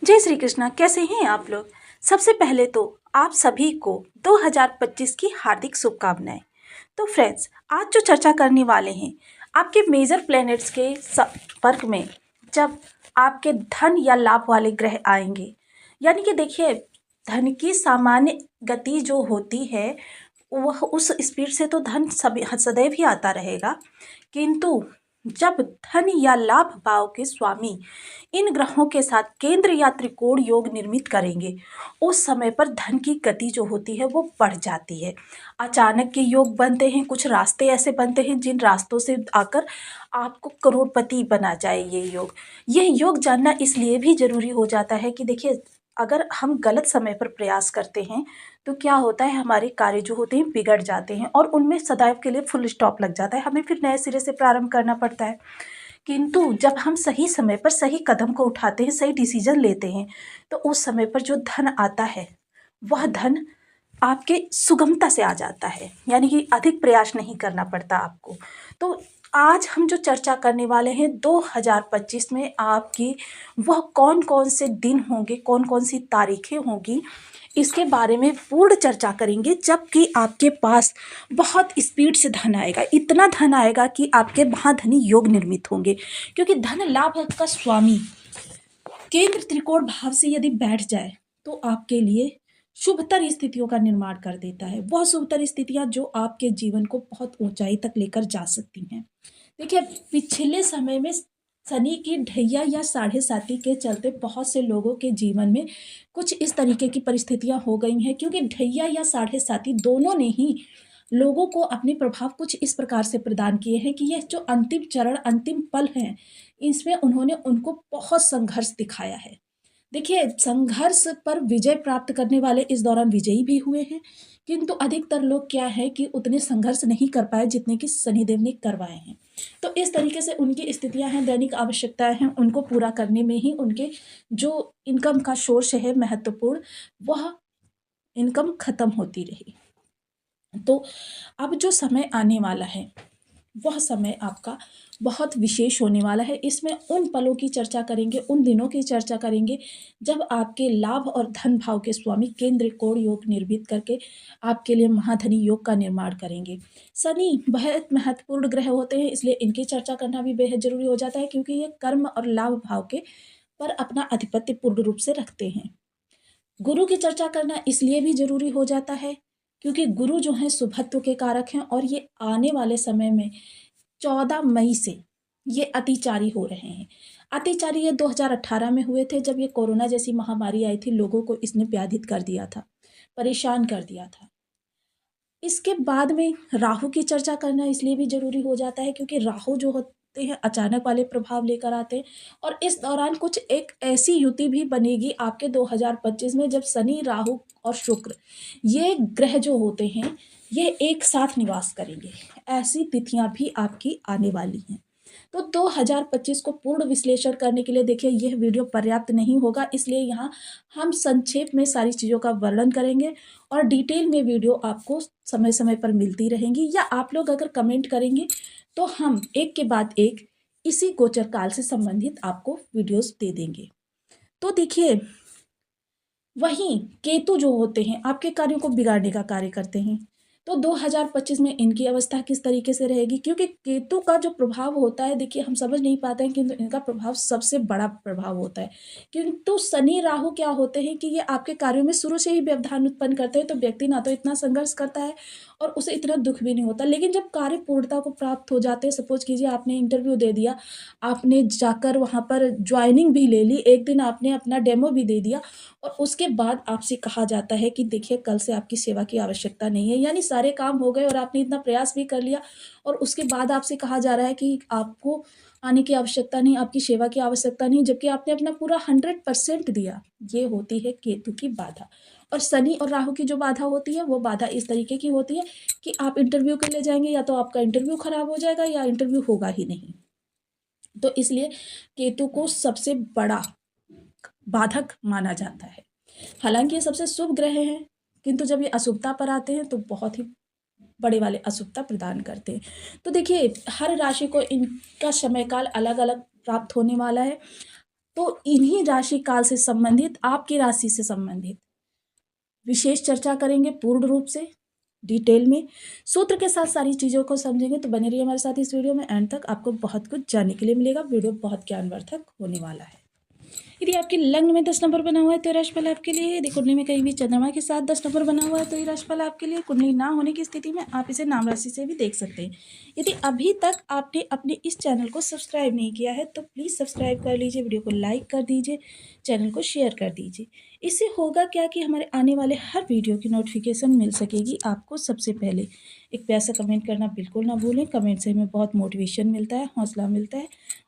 जय श्री कृष्णा। कैसे हैं आप लोग। सबसे पहले तो आप सभी को 2025 की हार्दिक शुभकामनाएं। तो फ्रेंड्स, आज जो चर्चा करने वाले हैं आपके मेजर प्लैनेट्स के संपर्क में जब आपके धन या लाभ वाले ग्रह आएंगे, यानी कि देखिए, धन की सामान्य गति जो होती है वह उस स्पीड से तो धन सदैव ही आता रहेगा, किंतु जब धन या लाभ भाव के स्वामी इन ग्रहों के साथ केंद्र या त्रिकोण योग निर्मित करेंगे, उस समय पर धन की गति जो होती है वो बढ़ जाती है। अचानक के योग बनते हैं, कुछ रास्ते ऐसे बनते हैं जिन रास्तों से आकर आपको करोड़पति बना जाए ये योग जानना इसलिए भी जरूरी हो जाता है कि देखिए, अगर हम गलत समय पर प्रयास करते हैं तो क्या होता है, हमारे कार्य जो होते हैं बिगड़ जाते हैं और उनमें सदैव के लिए फुल स्टॉप लग जाता है, हमें फिर नए सिरे से प्रारंभ करना पड़ता है। किंतु जब हम सही समय पर सही कदम को उठाते हैं, सही डिसीजन लेते हैं, तो उस समय पर जो धन आता है वह धन आपके सुगमता से आ जाता है, यानी कि अधिक प्रयास नहीं करना पड़ता आपको। तो आज हम जो चर्चा करने वाले हैं 2025 में आपकी वह कौन कौन से दिन होंगे, कौन कौन सी तारीखें होंगी, इसके बारे में पूर्ण चर्चा करेंगे। जबकि आपके पास बहुत स्पीड से धन आएगा, इतना धन आएगा कि आपके महाधनी योग निर्मित होंगे, क्योंकि धन लाभ का स्वामी केंद्र त्रिकोण भाव से यदि बैठ जाए तो आपके लिए शुभतर स्थितियों का निर्माण कर देता है। वह शुभतर स्थितियां जो आपके जीवन को बहुत ऊंचाई तक लेकर जा सकती हैं। देखिए, पिछले समय में शनि की ढैया या साढ़े साती के चलते बहुत से लोगों के जीवन में कुछ इस तरीके की परिस्थितियां हो गई हैं, क्योंकि ढैया या साढ़े साती दोनों ने ही लोगों को अपने प्रभाव कुछ इस प्रकार से प्रदान किए हैं कि यह जो अंतिम चरण, अंतिम पल हैं, इसमें उन्होंने उनको बहुत संघर्ष दिखाया है। देखिए, संघर्ष पर विजय प्राप्त करने वाले इस दौरान विजयी भी हुए हैं, किंतु अधिकतर लोग क्या है कि उतने संघर्ष नहीं कर पाए जितने कि शनिदेव ने करवाए हैं। तो इस तरीके से उनकी स्थितियां हैं, दैनिक आवश्यकताएं हैं, उनको पूरा करने में ही उनके जो इनकम का सोर्स है महत्वपूर्ण, वह इनकम खत्म होती रही। तो अब जो समय आने वाला है वह समय आपका बहुत विशेष होने वाला है। इसमें उन पलों की चर्चा करेंगे, उन दिनों की चर्चा करेंगे जब आपके लाभ और धन भाव के स्वामी केंद्र कोण योग निर्मित करके आपके लिए महाधनी योग का निर्माण करेंगे। शनि बहुत महत्वपूर्ण ग्रह होते हैं, इसलिए इनकी चर्चा करना भी बेहद जरूरी हो जाता है, क्योंकि ये कर्म और लाभ भाव के पर अपना आधिपत्य पूर्ण रूप से रखते हैं। गुरु की चर्चा करना इसलिए भी जरूरी हो जाता है क्योंकि गुरु जो हैं शुभत्व के कारक हैं, और ये आने वाले समय में 14 मई से ये अतिचारी हो रहे हैं। अतिचारी ये 2018 में हुए थे, जब ये कोरोना जैसी महामारी आई थी, लोगों को इसने व्याधित कर दिया था, परेशान कर दिया था। इसके बाद में राहु की चर्चा करना इसलिए भी जरूरी हो जाता है क्योंकि राहु जो होते हैं अचानक वाले प्रभाव लेकर आते हैं, और इस दौरान कुछ एक ऐसी युति भी बनेगी आपके 2025 में जब शनि, राहु और शुक्र ये ग्रह जो होते हैं ये एक साथ निवास करेंगे। ऐसी तिथियां भी आपकी आने वाली हैं। तो 2025 को पूर्ण विश्लेषण करने के लिए देखिए, यह वीडियो पर्याप्त नहीं होगा, इसलिए यहाँ हम संक्षेप में सारी चीज़ों का वर्णन करेंगे और डिटेल में वीडियो आपको समय समय पर मिलती रहेंगी, या आप लोग अगर कमेंट करेंगे तो हम एक के बाद एक इसी गोचर काल से संबंधित आपको वीडियोस दे देंगे। तो देखिए, वहीं केतु जो होते हैं आपके कार्यों को बिगाड़ने का कार्य करते हैं। तो 2025 में इनकी अवस्था किस तरीके से रहेगी, क्योंकि केतु का जो प्रभाव होता है, देखिए हम समझ नहीं पाते हैं, किंतु इनका प्रभाव सबसे बड़ा प्रभाव होता है। किंतु शनि राहु क्या होते हैं कि ये आपके कार्यों में शुरू से ही व्यवधान उत्पन्न करते हैं, तो व्यक्ति ना तो इतना संघर्ष करता है और उसे इतना दुख भी नहीं होता। लेकिन जब कार्य पूर्णता को प्राप्त हो जाते हैं, सपोज कीजिए आपने इंटरव्यू दे दिया, आपने जाकर वहाँ पर ज्वाइनिंग भी ले ली, एक दिन आपने अपना डेमो भी दे दिया, और उसके बाद आपसे कहा जाता है कि देखिए कल से आपकी सेवा की आवश्यकता नहीं है, यानी सारे काम हो गए और आपने इतना प्रयास भी कर लिया, और उसके बाद आपसे कहा जा रहा है कि आपको आने की आवश्यकता नहीं, आपकी सेवा की आवश्यकता नहीं, जबकि आपने अपना पूरा 100% दिया। ये होती है केतु की बाधा। और शनि और राहु की जो बाधा होती है वो बाधा इस तरीके की होती है कि आप इंटरव्यू के लिए जाएंगे, या तो आपका इंटरव्यू खराब हो जाएगा या इंटरव्यू होगा ही नहीं। तो इसलिए केतु को सबसे बड़ा बाधक माना जाता है। हालांकि ये सबसे शुभ ग्रह हैं, किंतु जब ये अशुभता पर आते हैं तो बहुत ही बड़े वाले अशुभता प्रदान करते हैं। तो देखिए, हर राशि को इनका समय काल अलग अलग प्राप्त होने वाला है। तो इन्हीं राशि काल से संबंधित, आपकी राशि से संबंधित विशेष चर्चा करेंगे पूर्ण रूप से डिटेल में, सूत्र के साथ सारी चीज़ों को समझेंगे। तो बने रहिए हमारे साथ इस वीडियो में, एंड तक आपको बहुत कुछ जानने के लिए मिलेगा। वीडियो बहुत ज्ञानवर्धक होने वाला है। यदि आपके लग्न में 10 नंबर बना हुआ है तो राशिफल आपके लिए। यदि कुंडली में कहीं भी चंद्रमा के साथ 10 नंबर बना हुआ है तो ये राशिफल आपके लिए। कुंडली ना होने की स्थिति में आप इसे नाम राशि से भी देख सकते हैं। यदि अभी तक आपने अपने इस चैनल को सब्सक्राइब नहीं किया है तो प्लीज़ सब्सक्राइब कर लीजिए, वीडियो को लाइक कर दीजिए, चैनल को शेयर कर दीजिए। इससे होगा क्या कि हमारे आने वाले हर वीडियो की नोटिफिकेशन मिल सकेगी आपको सबसे पहले। एक प्यार सा कमेंट करना बिल्कुल ना भूलें। कमेंट से हमें बहुत मोटिवेशन मिलता है, हौसला मिलता है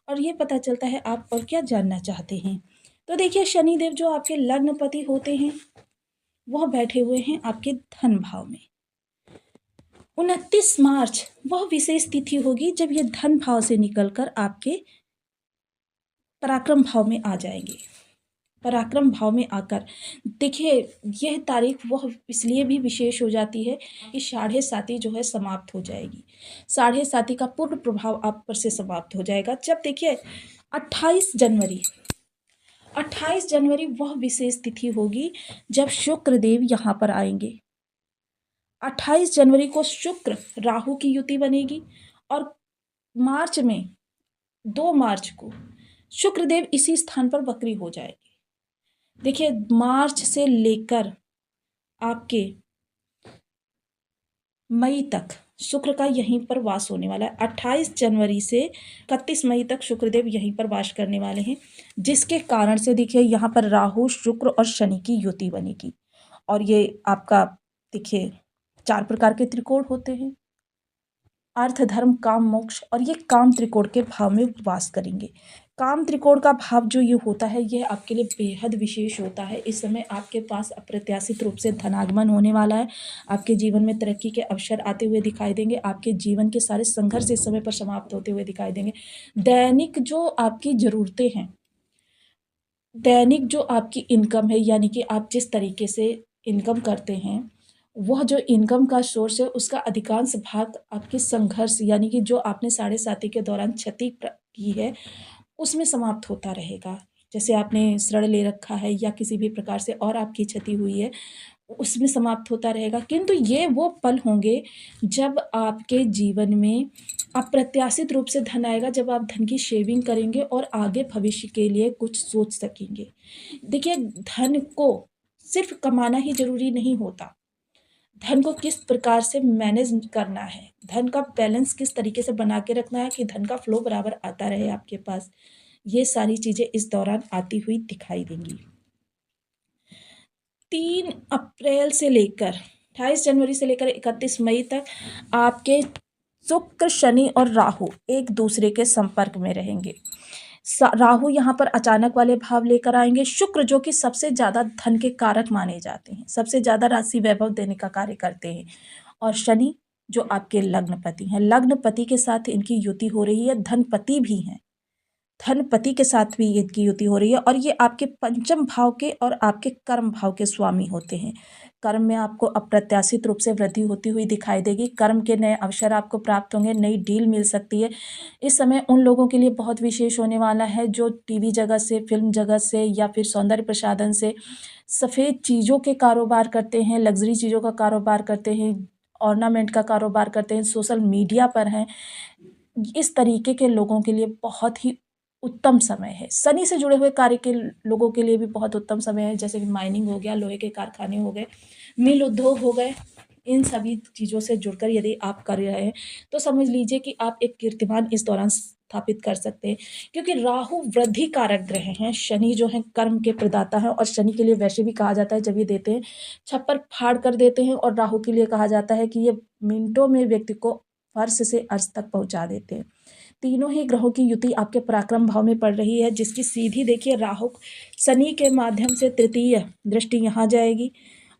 और ये पता चलता है आप और क्या जानना चाहते हैं। तो देखिए, शनिदेव जो आपके लग्नपति होते हैं वह बैठे हुए हैं आपके धन भाव में। 29 मार्च वह विशेष तिथि होगी जब ये धन भाव से निकलकर आपके पराक्रम भाव में आ जाएंगे। पराक्रम भाव में आकर देखिए, यह तारीख वह इसलिए भी विशेष हो जाती है कि 7.5 जो है समाप्त हो जाएगी। 7.5 का पूर्ण प्रभाव आप पर से समाप्त हो जाएगा। जब देखिए 28 जनवरी वह विशेष तिथि होगी जब शुक्र देव यहाँ पर आएंगे। 28 जनवरी को शुक्र राहु की युति बनेगी और मार्च में 2 मार्च को शुक्रदेव इसी स्थान पर वक्री हो जाएंगे। देखिए, मार्च से लेकर आपके मई तक शुक्र का यहीं पर वास होने वाला है। 28 जनवरी से 31 मई तक शुक्रदेव यहीं पर वास करने वाले हैं, जिसके कारण से देखिए यहाँ पर राहु, शुक्र और शनि की युति बनेगी। और ये आपका देखिए 4 प्रकार के त्रिकोण होते हैं, अर्थ, धर्म, काम, मोक्ष, और ये काम त्रिकोण के भाव में वास करेंगे। काम त्रिकोण का भाव जो ये होता है यह आपके लिए बेहद विशेष होता है। इस समय आपके पास अप्रत्याशित रूप से धनागमन होने वाला है। आपके जीवन में तरक्की के अवसर आते हुए दिखाई देंगे। आपके जीवन के सारे संघर्ष इस समय पर समाप्त होते हुए दिखाई देंगे। दैनिक जो आपकी ज़रूरतें हैं, दैनिक जो आपकी इनकम है, यानी कि आप जिस तरीके से इनकम करते हैं, वह जो इनकम का सोर्स है उसका अधिकांश भाग आपके संघर्ष, यानी कि जो आपने 7.5 के दौरान क्षति की है उसमें समाप्त होता रहेगा। जैसे आपने ऋण ले रखा है या किसी भी प्रकार से और आपकी क्षति हुई है, उसमें समाप्त होता रहेगा। किंतु ये वो पल होंगे जब आपके जीवन में अप्रत्याशित रूप से धन आएगा, जब आप धन की शेविंग करेंगे और आगे भविष्य के लिए कुछ सोच सकेंगे। देखिए, धन को सिर्फ कमाना ही जरूरी नहीं होता, धन को किस प्रकार से मैनेज करना है, धन का बैलेंस किस तरीके से बना के रखना है कि धन का फ्लो बराबर आता रहे आपके पास, ये सारी चीज़ें इस दौरान आती हुई दिखाई देंगी। 3 अप्रैल से लेकर 28 जनवरी से लेकर 31 मई तक आपके शुक्र, शनि और राहु एक दूसरे के संपर्क में रहेंगे। राहु यहाँ पर अचानक वाले भाव लेकर आएंगे। शुक्र जो कि सबसे ज़्यादा धन के कारक माने जाते हैं, सबसे ज़्यादा राशि वैभव देने का कार्य करते हैं, और शनि जो आपके लग्नपति हैं, लग्नपति के साथ इनकी युति हो रही है, धनपति भी हैं, धनपति के साथ भी इनकी युति हो रही है, और ये आपके पंचम भाव के और आपके कर्म भाव के स्वामी होते हैं। कर्म में आपको अप्रत्याशित रूप से वृद्धि होती हुई दिखाई देगी। कर्म के नए अवसर आपको प्राप्त होंगे, नई डील मिल सकती है। इस समय उन लोगों के लिए बहुत विशेष होने वाला है जो टीवी जगत से, फिल्म जगत से या फिर सौंदर्य प्रसाधन से, सफ़ेद चीज़ों के कारोबार करते हैं, लग्जरी चीज़ों का कारोबार करते हैं, ऑर्नामेंट का कारोबार करते हैं, सोशल मीडिया पर हैं। इस तरीके के लोगों के लिए बहुत ही उत्तम समय है। शनि से जुड़े हुए कार्य के लोगों के लिए भी बहुत उत्तम समय है, जैसे कि माइनिंग हो गया, लोहे के कारखाने हो गए, मिल उद्योग हो गए। इन सभी चीज़ों से जुड़कर यदि आप कर रहे हैं तो समझ लीजिए कि आप एक कीर्तिमान इस दौरान स्थापित कर सकते हैं, क्योंकि राहु वृद्धि कारक ग्रह हैं, शनि जो है कर्म के प्रदाता हैं, और शनि के लिए वैसे भी कहा जाता है जब ये देते हैं छप्पर फाड़ कर देते हैं, और राहु के लिए कहा जाता है कि ये मिनटों में व्यक्ति को फर्श से अर्श तक पहुंचा देते हैं। तीनों ही ग्रहों की युति आपके पराक्रम भाव में पड़ रही है, जिसकी सीधी देखिए राहु शनि के माध्यम से तृतीय दृष्टि यहाँ जाएगी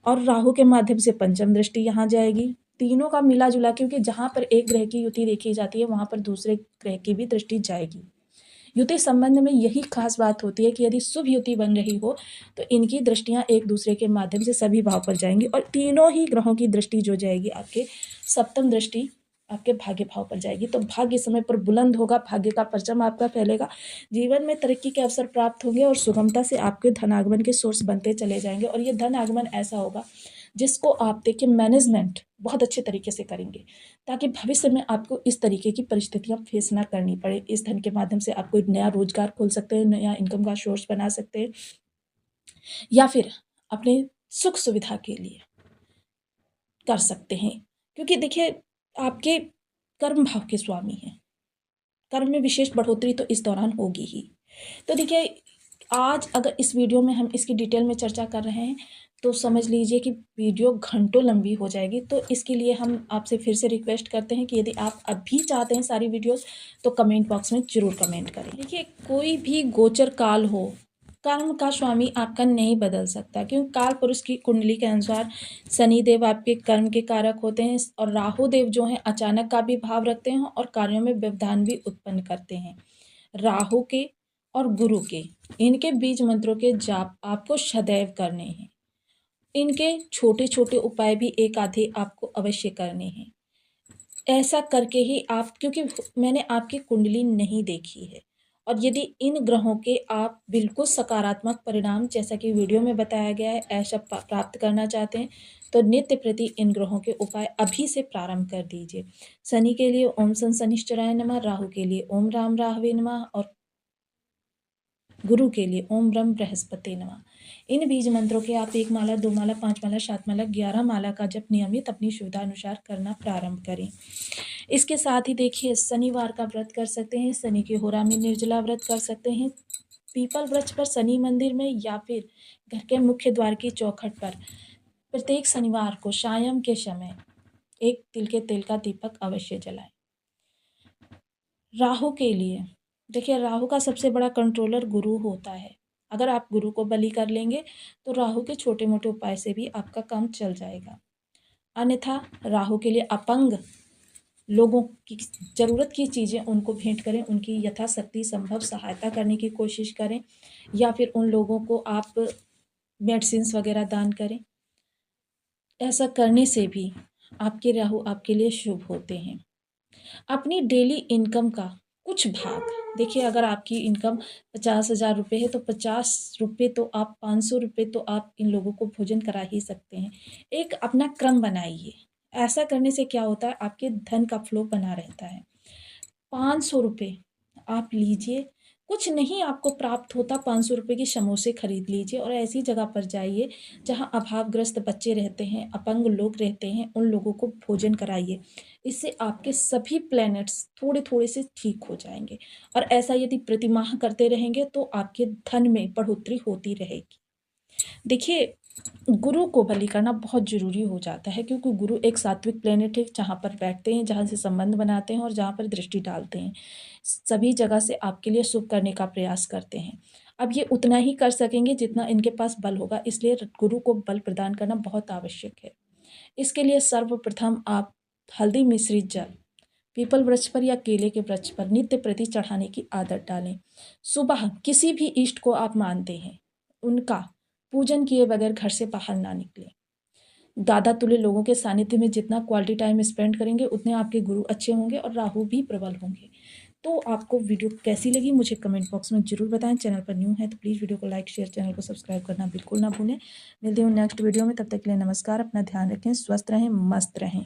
और राहु के माध्यम से पंचम दृष्टि यहाँ जाएगी। तीनों का मिला जुला, क्योंकि जहाँ पर एक ग्रह की युति देखी जाती है वहाँ पर दूसरे ग्रह की भी दृष्टि जाएगी। युति संबंध में यही खास बात होती है कि यदि शुभ युति बन रही हो तो इनकी दृष्टियाँ एक दूसरे के माध्यम से सभी भाव पर जाएंगी, और तीनों ही ग्रहों की दृष्टि जो जाएगी आपके सप्तम दृष्टि आपके भाग्य भाव पर जाएगी। तो भाग्य समय पर बुलंद होगा, भाग्य का परचम आपका फैलेगा, जीवन में तरक्की के अवसर प्राप्त होंगे और सुगमता से आपके धन आगमन के सोर्स बनते चले जाएंगे। और ये धन आगमन ऐसा होगा जिसको आप देखिए मैनेजमेंट बहुत अच्छे तरीके से करेंगे, ताकि भविष्य में आपको इस तरीके की परिस्थितियां फेस ना करनी पड़े। इस धन के माध्यम से आप कोई नया रोजगार खोल सकते हैं, नया इनकम का सोर्स बना सकते हैं, या फिर अपने सुख सुविधा के लिए कर सकते हैं। क्योंकि देखिए आपके कर्म भाव के स्वामी हैं, कर्म में विशेष बढ़ोतरी तो इस दौरान होगी ही। तो देखिए आज अगर इस वीडियो में हम इसकी डिटेल में चर्चा कर रहे हैं तो समझ लीजिए कि वीडियो घंटों लंबी हो जाएगी। तो इसके लिए हम आपसे फिर से रिक्वेस्ट करते हैं कि यदि आप अभी चाहते हैं सारी वीडियोस तो कमेंट बॉक्स में ज़रूर कमेंट करें। देखिए कोई भी गोचर काल हो, कर्म का स्वामी आपका नहीं बदल सकता, क्योंकि काल पुरुष की कुंडली के अनुसार शनि देव आपके कर्म के कारक होते हैं और राहु देव जो हैं अचानक का भी भाव रखते हैं और कार्यों में व्यवधान भी उत्पन्न करते हैं। राहु के और गुरु के इनके बीज मंत्रों के जाप आपको सदैव करने हैं। इनके छोटे छोटे उपाय भी एक आधे आपको अवश्य करने हैं। ऐसा करके ही आप, क्योंकि मैंने आपकी कुंडली नहीं देखी है, और यदि इन ग्रहों के आप बिल्कुल सकारात्मक परिणाम जैसा कि वीडियो में बताया गया है ऐसा प्राप्त करना चाहते हैं तो नित्य प्रति इन ग्रहों के उपाय अभी से प्रारंभ कर दीजिए। शनि के लिए ओम सन शनिश्चराय नमः, राहु के लिए ओम राम राहवे नमः और गुरु के लिए ओम ब्रह्म बृहस्पति नमः। इन बीज मंत्रों के आप 1 माला, 2 माला, 5 माला, 7 माला, 11 माला का जप नियमित अपनी सुविधा अनुसार करना प्रारंभ करें। इसके साथ ही देखिए शनिवार का व्रत कर सकते हैं, शनि के होरा में निर्जला व्रत कर सकते हैं, पीपल वृक्ष पर शनि मंदिर में या फिर घर के मुख्य द्वार की चौखट पर प्रत्येक शनिवार को सायं के समय एक तिल के तेल का दीपक अवश्य जलाएं। राहु के लिए देखिए राहु का सबसे बड़ा कंट्रोलर गुरु होता है। अगर आप गुरु को बलि कर लेंगे तो राहु के छोटे मोटे उपाय से भी आपका काम चल जाएगा। अन्यथा राहु के लिए अपंग लोगों की ज़रूरत की चीज़ें उनको भेंट करें, उनकी यथाशक्ति संभव सहायता करने की कोशिश करें, या फिर उन लोगों को आप मेडिसिन्स वगैरह दान करें। ऐसा करने से भी आपके राहु आपके लिए शुभ होते हैं। अपनी डेली इनकम का कुछ भाग देखिए, अगर आपकी इनकम 50,000 रुपये है तो 50 रुपये तो आप 500 रुपये तो आप इन लोगों को भोजन करा ही सकते हैं। एक अपना क्रम बनाइए। ऐसा करने से क्या होता है, आपके धन का फ्लो बना रहता है। 500 रुपये आप लीजिए, कुछ नहीं आपको प्राप्त होता, 500 रुपये की समोसे खरीद लीजिए और ऐसी जगह पर जाइए जहां अभावग्रस्त बच्चे रहते हैं, अपंग लोग रहते हैं, उन लोगों को भोजन कराइए। इससे आपके सभी प्लैनेट्स थोड़े थोड़े से ठीक हो जाएंगे। और ऐसा यदि प्रतिमाह करते रहेंगे तो आपके धन में बढ़ोतरी होती रहेगी। देखिए गुरु को बलि करना बहुत ज़रूरी हो जाता है, क्योंकि गुरु एक सात्विक प्लेनेट है, जहाँ पर बैठते हैं, जहाँ से संबंध बनाते हैं और जहाँ पर दृष्टि डालते हैं, सभी जगह से आपके लिए शुभ करने का प्रयास करते हैं। अब ये उतना ही कर सकेंगे जितना इनके पास बल होगा, इसलिए गुरु को बल प्रदान करना बहुत आवश्यक है। इसके लिए सर्वप्रथम आप हल्दी मिश्रित जल पीपल वृक्ष पर या केले के वृक्ष पर नित्य प्रति चढ़ाने की आदत डालें। सुबह किसी भी इष्ट को आप मानते हैं उनका पूजन किए बगैर घर से बाहर ना निकलें। दादा तुल्य लोगों के सानिध्य में जितना क्वालिटी टाइम स्पेंड करेंगे उतने आपके गुरु अच्छे होंगे और राहु भी प्रबल होंगे। तो आपको वीडियो कैसी लगी मुझे कमेंट बॉक्स में ज़रूर बताएं। चैनल पर न्यू है तो प्लीज़ वीडियो को लाइक शेयर, चैनल को सब्सक्राइब करना बिल्कुल ना भूलें। मिलते हैं नेक्स्ट वीडियो में, तब तक के लिए नमस्कार। अपना ध्यान रखें, स्वस्थ रहें, मस्त रहें।